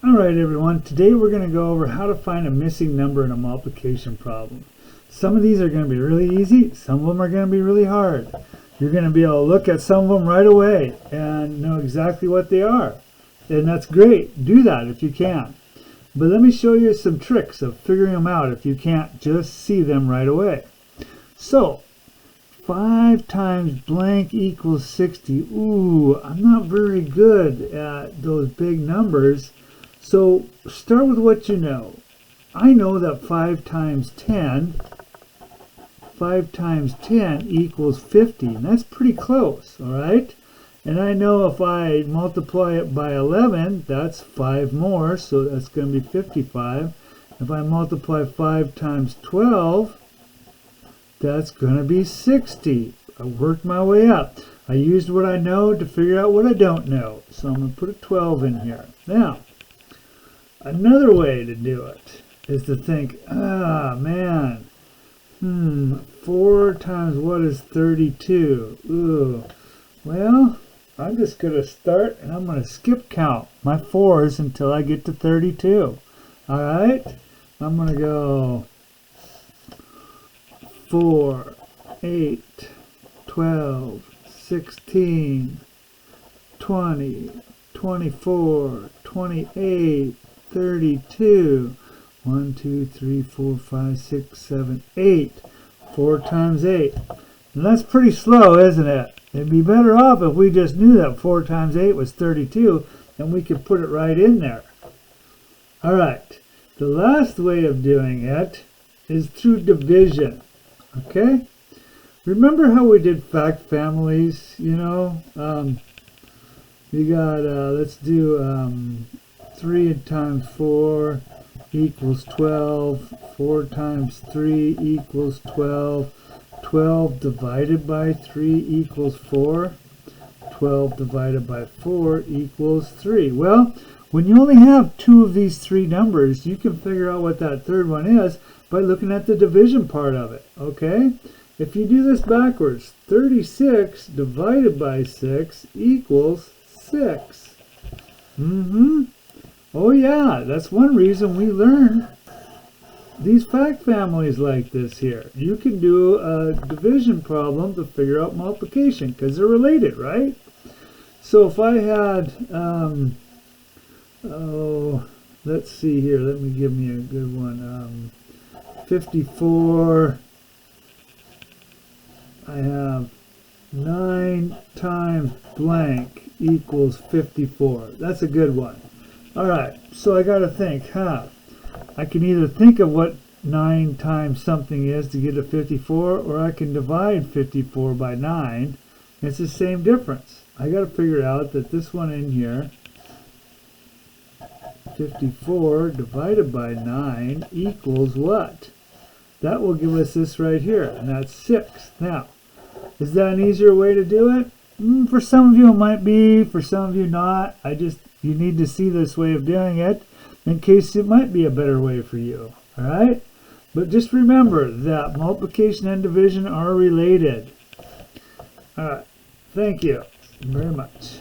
Alright everyone, today we're going to go over how to find a missing number in a multiplication problem. Some of these are going to be really easy, some of them are going to be really hard. You're going to be able to look at some of them right away and know exactly what they are. And that's great, do that if you can. But let me show you some tricks of figuring them out if you can't just see them right away. So, 5 times blank equals 60. Ooh, I'm not very good at those big numbers. So start with what you know. I know that 5 times 10 equals 50, and that's pretty close, all right? And I know if I multiply it by 11, that's 5 more, so that's going to be 55. If I multiply 5 times 12, that's going to be 60. I worked my way up. I used what I know to figure out what I don't know. So I'm going to put a 12 in here. Now, another way to do it is to think, 4 times what is 32? Ooh, well, I'm just going to start and I'm going to skip count my 4s until I get to 32. All right? I'm going to go 4, 8, 12, 16, 20, 24, 28, 32. 1, 2, 3, 4, 5, 6, 7, 8. 4 times 8. And that's pretty slow, isn't it? It'd be better off if we just knew that 4 times 8 was 32 and we could put it right in there. All right. The last way of doing it is through division. Okay? Remember how we did fact families, you know? You got, let's do 3 times 4 equals 12. 4 times 3 equals 12. 12 divided by 3 equals 4. 12 divided by 4 equals 3. Well, when you only have 2 of these 3 numbers, you can figure out what that third one is by looking at the division part of it, okay? If you do this backwards, 36 divided by 6 equals 6. Oh yeah, that's one reason we learn these fact families like this here. You can do a division problem to figure out multiplication because they're related, right? So if I had, let's see here, let me give me a good one. 54, I have 9 times blank equals 54. That's a good one. All right, so I got to think, I can either think of what 9 times something is to get a 54, or I can divide 54 by 9. It's the same difference. I got to figure out that this one in here, 54 divided by 9 equals what? That will give us this right here, and that's 6. Now, is that an easier way to do it? For some of you it might be, for some of you not. You need to see this way of doing it in case it might be a better way for you. All right? But just remember that multiplication and division are related. All right. Thank you very much.